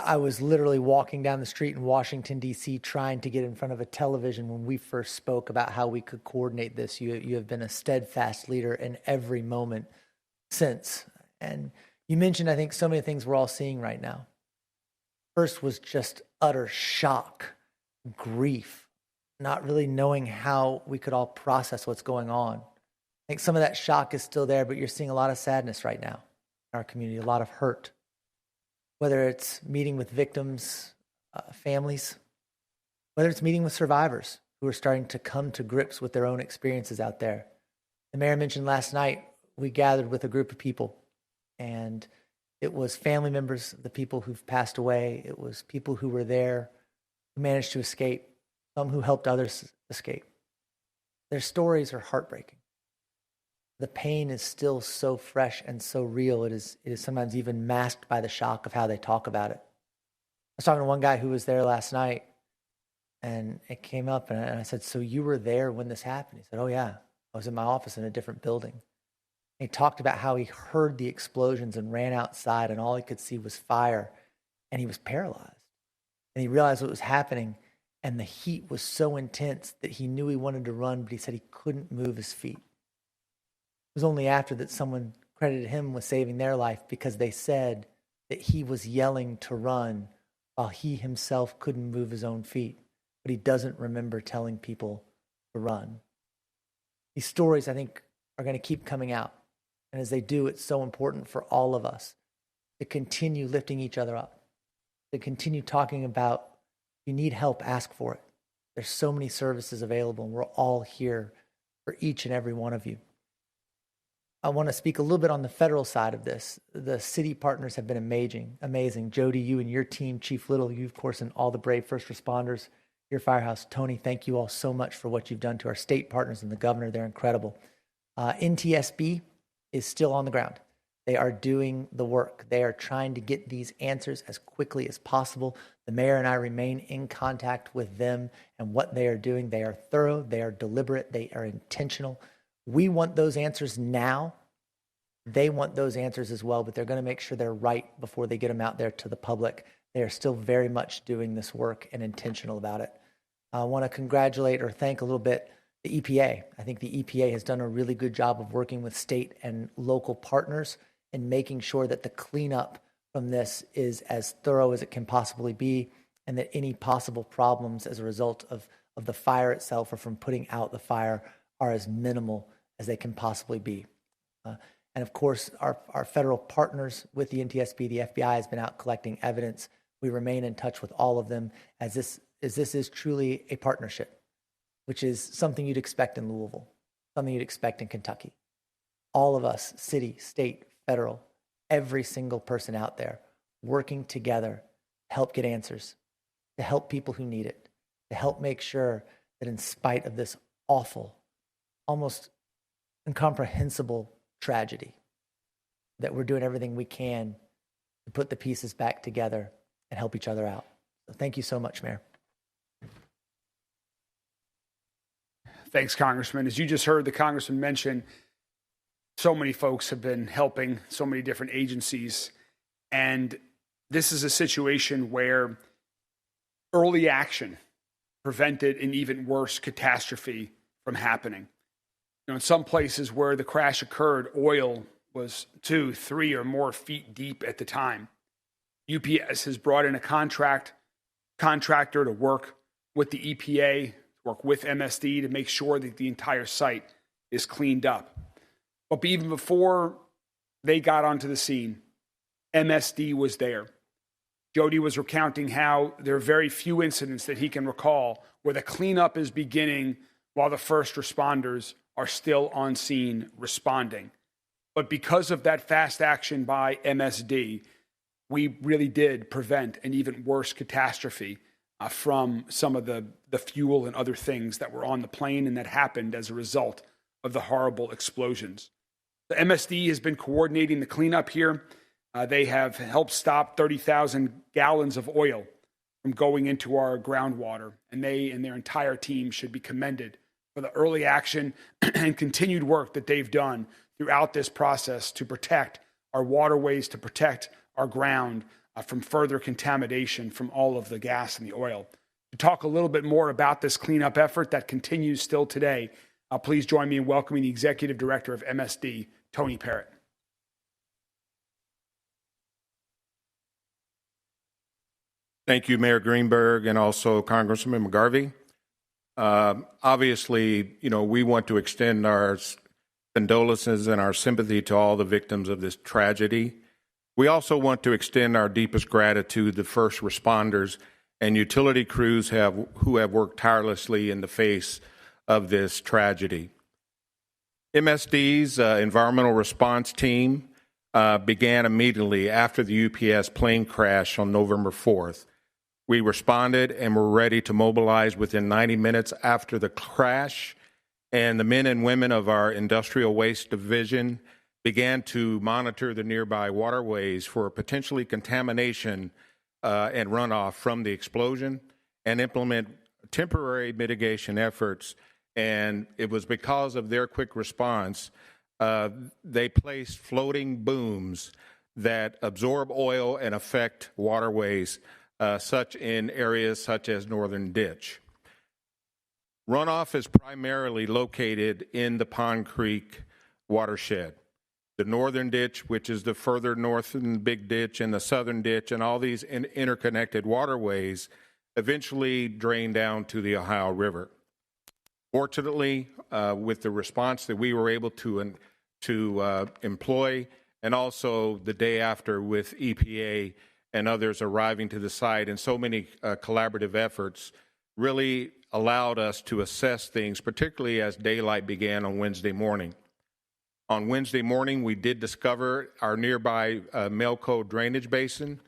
I was literally walking down the street in Washington, D.C., trying to get in front of a television when we first spoke about how we could coordinate this. You have been a steadfast leader in every moment since. And you mentioned, I think, so many things we're all seeing right now. First was just utter shock, grief, not really knowing how we could all process what's going on. I think some of that shock is still there, but you're seeing a lot of sadness right now in our community, a lot of hurt. Whether it's meeting with victims, families, whether it's meeting with survivors who are starting to come to grips with their own experiences out there. The mayor mentioned last night, we gathered with a group of people, and it was family members of the people who've passed away. It was people who were there, who managed to escape, some who helped others escape. Their stories are heartbreaking. The pain is still so fresh and so real. It is sometimes even masked by the shock of how they talk about it. I was talking to one guy who was there last night, and it came up, and I said, "So you were there when this happened?" He said, "Oh yeah, I was in my office in a different building." And he talked about how he heard the explosions and ran outside, and all he could see was fire, and he was paralyzed. And he realized what was happening, and the heat was so intense that he knew he wanted to run, but he said he couldn't move his feet. It was only after that someone credited him with saving their life, because they said that he was yelling to run while he himself couldn't move his own feet, but he doesn't remember telling people to run. These stories, I think, are going to keep coming out. And as they do, it's so important for all of us to continue lifting each other up, to continue talking about, if you need help, ask for it. There's so many services available, and we're all here for each and every one of you. I want to speak a little bit on the federal side of this. The city partners have been amazing. Jody, you and your team, Chief Little, you, of course, and all the brave first responders, your firehouse. Tony, thank you all so much for what you've done to our state partners and the governor. They're incredible. NTSB is still on the ground. They are doing the work. They are trying to get these answers as quickly as possible. The mayor and I remain in contact with them and what they are doing. They are thorough, they are deliberate, they are intentional. We want those answers now. They want those answers as well, but they're going to make sure they're right before they get them out there to the public. They are still very much doing this work and intentional about it. I want to congratulate or thank a little bit the EPA. I think the EPA has done a really good job of working with state and local partners and making sure that the cleanup from this is as thorough as it can possibly be, and that any possible problems as a result of the fire itself or from putting out the fire are as minimal as they can possibly be. And of course, our federal partners with the NTSB, the FBI has been out collecting evidence. We remain in touch with all of them as this is truly a partnership, which is something you'd expect in Louisville, something you'd expect in Kentucky. All of us, city, state, federal, every single person out there working together to help get answers, to help people who need it, to help make sure that in spite of this awful, almost incomprehensible tragedy, that we're doing everything we can to put the pieces back together and help each other out. So thank you so much, Mayor. Thanks, Congressman. As you just heard the Congressman mention, so many folks have been helping, so many different agencies. And this is a situation where early action prevented an even worse catastrophe from happening. You know, in some places where the crash occurred, oil was 2, 3, or more feet deep at the time. UPS has brought in a contractor to work with the EPA, work with MSD to make sure that the entire site is cleaned up. But even before they got onto the scene, MSD was there. Jody was recounting how there are very few incidents that he can recall where the cleanup is beginning while the first responders are still on scene responding. But because of that fast action by MSD, we really did prevent an even worse catastrophe from some of the fuel and other things that were on the plane and that happened as a result of the horrible explosions. The MSD has been coordinating the cleanup here. They have helped stop 30,000 gallons of oil from going into our groundwater, and they and their entire team should be commended for the early action and continued work that they've done throughout this process to protect our waterways, to protect our ground from further contamination from all of the gas and the oil. To talk a little bit more about this cleanup effort that continues still today, please join me in welcoming the Executive Director of MSD, Tony Parrott. Thank you, Mayor Greenberg, and also Congressman McGarvey. Obviously, we want to extend our condolences and our sympathy to all the victims of this tragedy. We also want to extend our deepest gratitude to first responders and utility crews who have worked tirelessly in the face of this tragedy. MSD's environmental response team began immediately after the UPS plane crash on November 4th. We responded and were ready to mobilize within 90 minutes after the crash, and the men and women of our Industrial Waste Division began to monitor the nearby waterways for potentially contamination and runoff from the explosion and implement temporary mitigation efforts. And it was because of their quick response, they placed floating booms that absorb oil and affect waterways, such in areas such as Northern Ditch. Runoff is primarily located in the Pond Creek watershed. The Northern Ditch, which is the further northern Big Ditch, and the Southern Ditch, and all these interconnected waterways eventually drain down to the Ohio River. Fortunately, with the response that we were able to employ, and also the day after with EPA and others arriving to the site, and so many collaborative efforts really allowed us to assess things, particularly as daylight began on Wednesday morning. On Wednesday morning, we did discover our nearby Melco drainage basin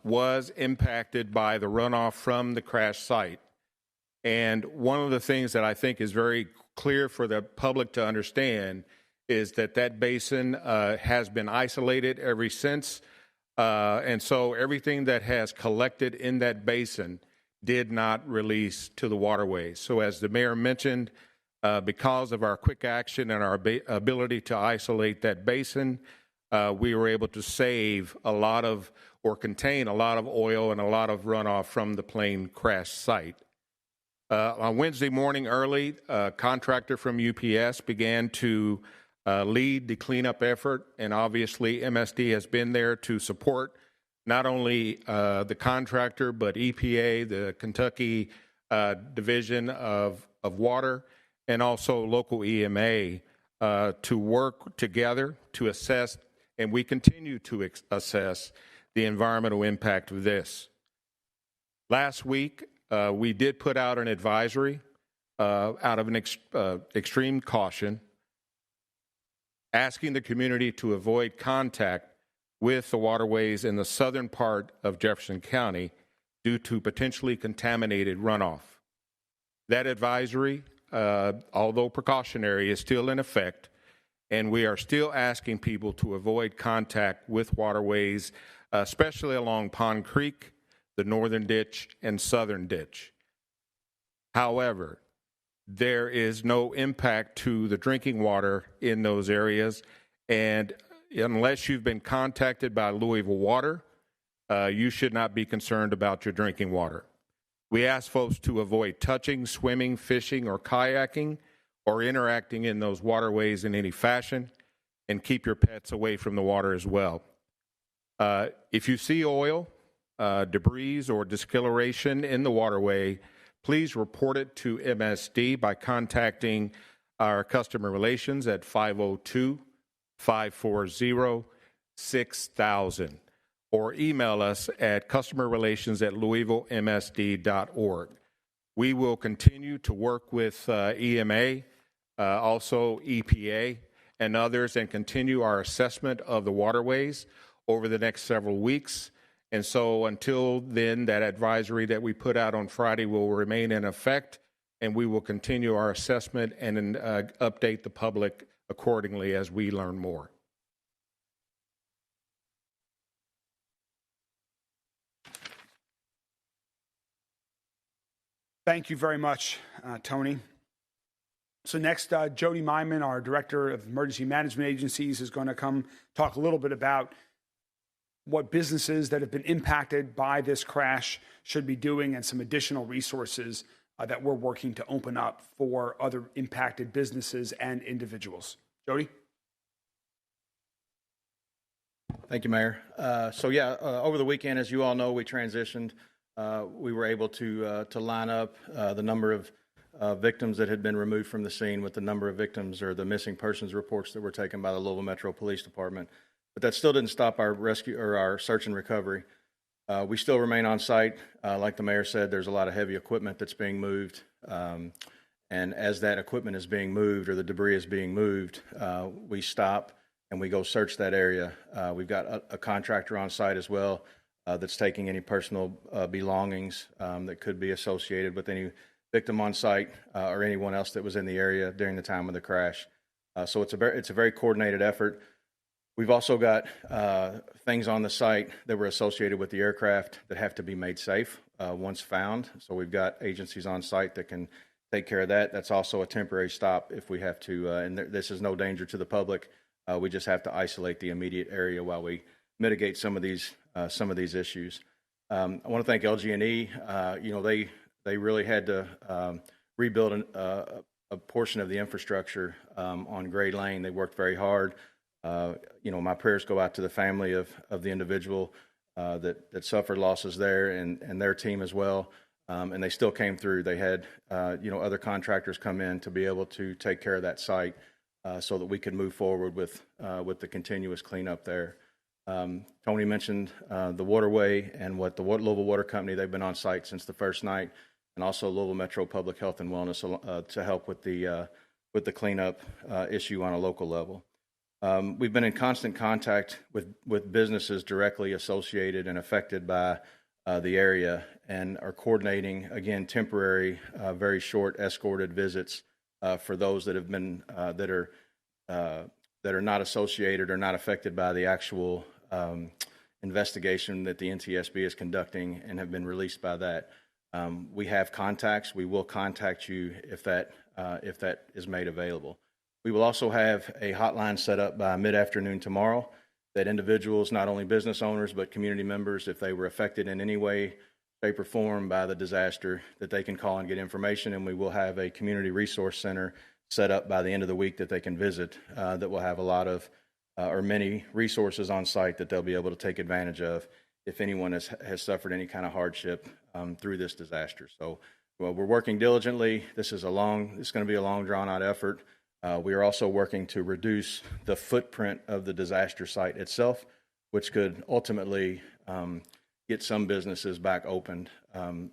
was impacted by the runoff from the crash site. And one of the things that I think is very clear for the public to understand is that that basin has been isolated ever since. And so everything that has collected in that basin did not release to the waterways. So as the mayor mentioned, because of our quick action and our ability to isolate that basin, we were able to save a lot of, or contain a lot of oil and a lot of runoff from the plane crash site. On Wednesday morning early, a contractor from UPS began to lead the cleanup effort, and obviously MSD has been there to support not only the contractor, but EPA, the Kentucky Division of Water, and also local EMA to work together to assess, and we continue to assess the environmental impact of this. Last week, we did put out an advisory out of an extreme caution, asking the community to avoid contact with the waterways in the southern part of Jefferson County due to potentially contaminated runoff. That advisory, although precautionary, is still in effect, and we are still asking people to avoid contact with waterways, especially along Pond Creek, the Northern Ditch, and Southern Ditch. However, there is no impact to the drinking water in those areas, and unless you've been contacted by Louisville Water, you should not be concerned about your drinking water. We ask folks to avoid touching, swimming, fishing, or kayaking, or interacting in those waterways in any fashion, and keep your pets away from the water as well. If you see oil, debris, or discoloration in the waterway, please report it to MSD by contacting our customer relations at 502-540-6000 or email us at customerrelations@louisvillemsd.org. We will continue to work with EMA, also EPA, and others, and continue our assessment of the waterways over the next several weeks. And so until then, that advisory that we put out on Friday will remain in effect, and we will continue our assessment and update the public accordingly as we learn more. Thank you very much, Tony. So next, Jody Myman, our Director of Emergency Management Agencies, is going to come talk a little bit about what businesses that have been impacted by this crash should be doing and some additional resources that we're working to open up for other impacted businesses and individuals. Jody? Thank you, Mayor. Over the weekend, as you all know, we transitioned. We were able to line up the number of victims that had been removed from the scene with the number of victims or the missing persons reports that were taken by the Louisville Metro Police Department. But that still didn't stop our rescue or our search and recovery. We still remain on site. Like the mayor said, there's a lot of heavy equipment that's being moved. And as that equipment is being moved or the debris is being moved, we stop and we go search that area. We've got a contractor on site as well that's taking any personal belongings that could be associated with any victim on site or anyone else that was in the area during the time of the crash. So it's a very coordinated effort. We've also got things on the site that were associated with the aircraft that have to be made safe once found. So we've got agencies on site that can take care of that. That's also a temporary stop if we have to, and this is no danger to the public. We just have to isolate the immediate area while we mitigate some of these issues. I want to thank LG&E. They really had to rebuild a portion of the infrastructure on Gray Lane. They worked very hard. My prayers go out to the family of the individual that suffered losses there and their team as well. And they still came through. They had other contractors come in to be able to take care of that site so that we could move forward with the continuous cleanup there. Tony mentioned the waterway and what the Louisville Water Company, they've been on site since the first night, and also Louisville Metro Public Health and Wellness to help with the cleanup issue on a local level. We've been in constant contact with businesses directly associated and affected by the area and are coordinating, again, temporary, very short escorted visits for those that have been that are not associated or not affected by the actual investigation that the NTSB is conducting and have been released by that. We have contacts. We will contact you if that is made available. We will also have a hotline set up by mid-afternoon tomorrow that individuals, not only business owners, but community members, if they were affected in any way, shape, or form by the disaster, that they can call and get information. And we will have a community resource center set up by the end of the week that they can visit that will have a lot of or many resources on site that they'll be able to take advantage of if anyone has suffered any kind of hardship through this disaster. So we're working diligently. This is going to be a long, drawn-out effort. We are also working to reduce the footprint of the disaster site itself, which could ultimately get some businesses back opened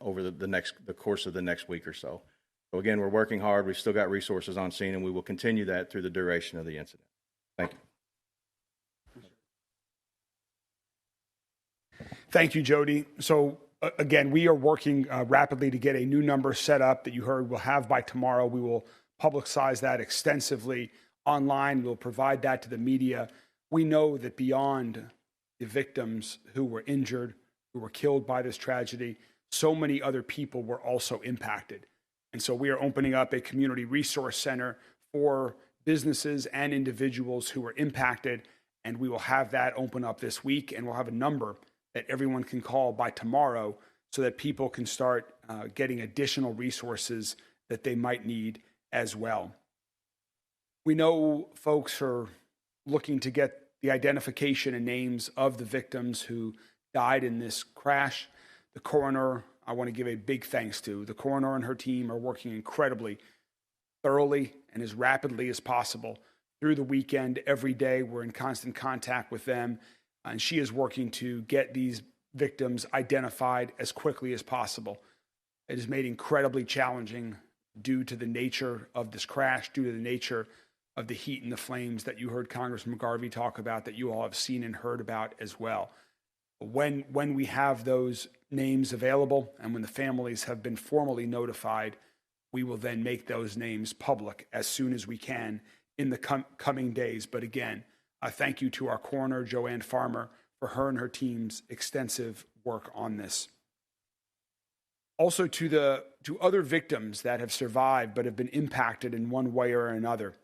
over the course of the next week or so. So again, we're working hard. We've still got resources on scene, and we will continue that through the duration of the incident. Thank you. Thank you, Jody. So again, we are working rapidly to get a new number set up that you heard we'll have by tomorrow. We will publicize that extensively online. We'll provide that to the media. We know that beyond the victims who were injured, who were killed by this tragedy, so many other people were also impacted. And so we are opening up a community resource center for businesses and individuals who were impacted. And we will have that open up this week, and we'll have a number that everyone can call by tomorrow so that people can start getting additional resources that they might need as well. We know folks are looking to get the identification and names of the victims who died in this crash. The coroner, I want to give a big thanks to. The coroner and her team are working incredibly thoroughly and as rapidly as possible through the weekend. Every day we're in constant contact with them, and she is working to get these victims identified as quickly as possible. It is made incredibly challenging due to the nature of this crash, due to the nature of the heat and the flames that you heard Congressman Garvey talk about, that you all have seen and heard about as well. When we have those names available and when the families have been formally notified, we will then make those names public as soon as we can in the coming days. But again, thank you to our coroner, Joanne Farmer, for her and her team's extensive work on this. Also to other victims that have survived but have been impacted in one way or another,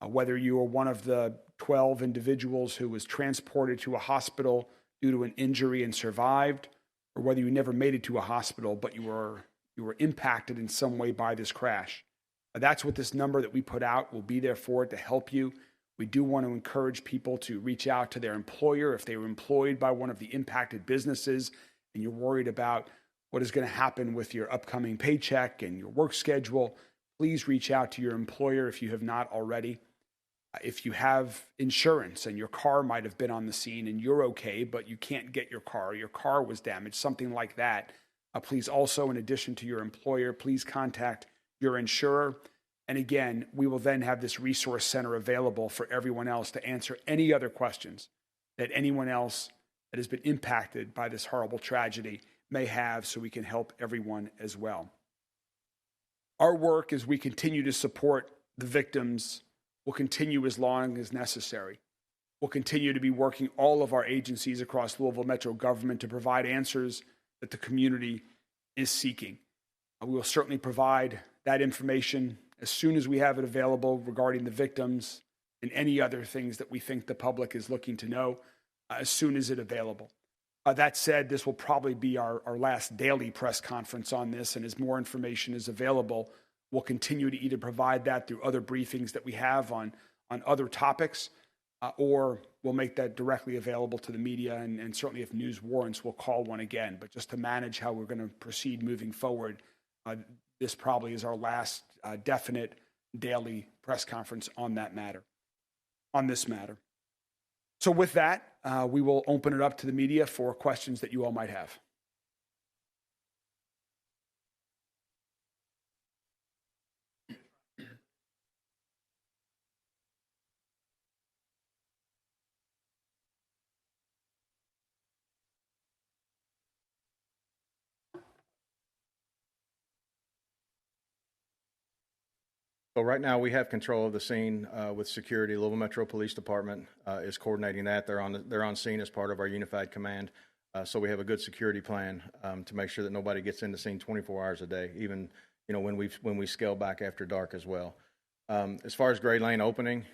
whether you are one of the 12 individuals who was transported to a hospital due to an injury and survived, or whether you never made it to a hospital, but you were impacted in some way by this crash. That's what this number that we put out will be there for, to help you. We do want to encourage people to reach out to their employer if they were employed by one of the impacted businesses and you're worried about what is going to happen with your upcoming paycheck and your work schedule. Please reach out to your employer if you have not already. If you have insurance and your car might have been on the scene and you're okay, but you can't get your car was damaged, something like that, please also, in addition to your employer, please contact your insurer. And again, we will then have this resource center available for everyone else to answer any other questions that anyone else that has been impacted by this horrible tragedy may have, so we can help everyone as well. Our work, as we continue to support the victims, will continue as long as necessary. We'll continue to be working all of our agencies across Louisville Metro government to provide answers that the community is seeking. We will certainly provide that information as soon as we have it available regarding the victims and any other things that we think the public is looking to know, as soon as it's available. That said, this will probably be our last daily press conference on this, and as more information is available, we'll continue to either provide that through other briefings that we have on other topics, or we'll make that directly available to the media, and certainly if news warrants, we'll call one again. But just to manage how we're going to proceed moving forward, this probably is our last definite daily press conference on this matter. So with that, we will open it up to the media for questions that you all might have. So right now we have control of the scene with security. Louisville Metro Police Department is coordinating that. They're on scene as part of our unified command. So we have a good security plan to make sure that nobody gets in the scene 24 hours a day, even when we scale back after dark as well. As far as Gray Lane opening,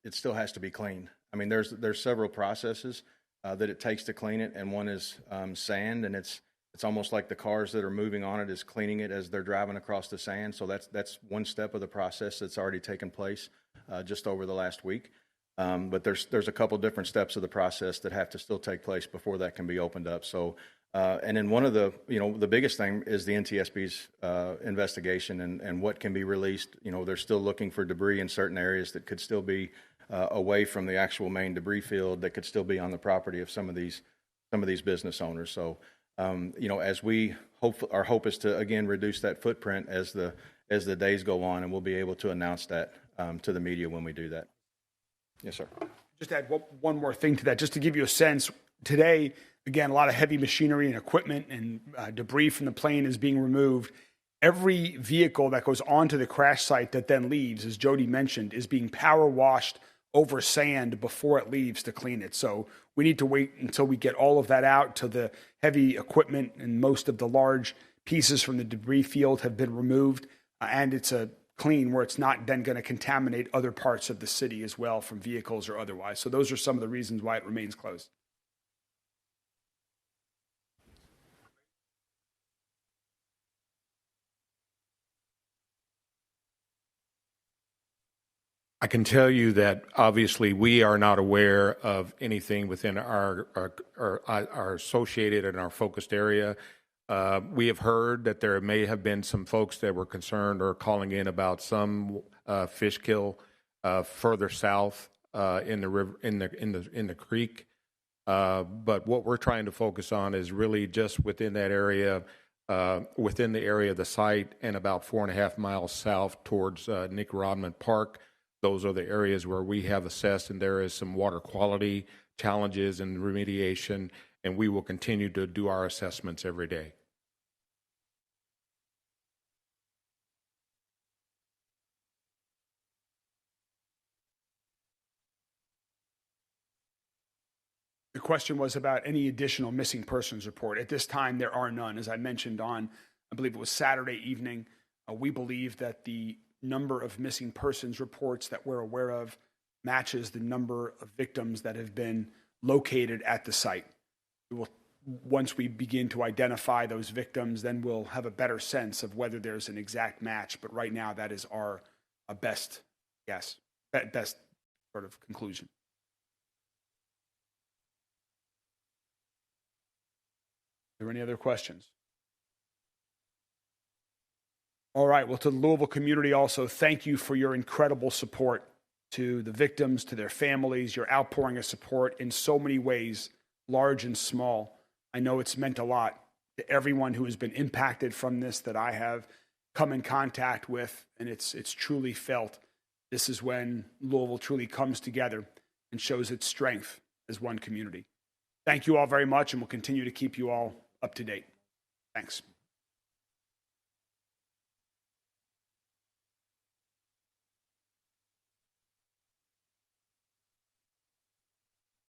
it still has to be cleaned. I mean, there's several processes that it takes to clean it, and one is sand, and it's almost like the cars that are moving on it is cleaning it as they're driving across the sand. So that's one step of the process that's already taken place just over the last week. But there's a couple different steps of the process that have to still take place before that can be opened up. So and then one of the the biggest thing is the NTSB's investigation and what can be released. They're still looking for debris in certain areas that could still be away from the actual main debris field, that could still be on the property of some of these business owners. So as we our hope is to again reduce that footprint as the days go on, and we'll be able to announce that to the media when we do that. Yes, sir. Just add one more thing to that, just to give you a sense. Today, again, a lot of heavy machinery and equipment and debris from the plane is being removed. Every vehicle that goes onto the crash site that then leaves, as Jody mentioned, is being power washed over sand before it leaves to clean it. So we need to wait until we get all of that out, till the heavy equipment and most of the large pieces from the debris field have been removed, and it's a clean where it's not then going to contaminate other parts of the city as well from vehicles or otherwise. So those are some of the reasons why it remains closed. I can tell you that obviously we are not aware of anything within our associated and our focused area. We have heard that there may have been some folks that were concerned or calling in about some fish kill further south in the river, in the creek. But what we're trying to focus on is really just within that area, within the area of the site, and about 4.5 miles south towards Nick Rodman Park. Those are the areas where we have assessed, and there is some water quality challenges and remediation, and we will continue to do our assessments every day. The question was about any additional missing persons report. At this time, there are none. As I mentioned on, I believe it was Saturday evening, we believe that the number of missing persons reports that we're aware of matches the number of victims that have been located at the site. once we begin to identify those victims, then we'll have a better sense of whether there's an exact match. But right now, that is our best guess, best sort of conclusion. Are there any other questions? All right. Well, to the Louisville community also, thank you for your incredible support to the victims, to their families, your outpouring of support in so many ways, large and small. I know it's meant a lot to everyone who has been impacted from this that I have come in contact with, and it's truly felt. This is when Louisville truly comes together and shows its strength as one community. Thank you all very much, and we'll continue to keep you all up to date. Thanks.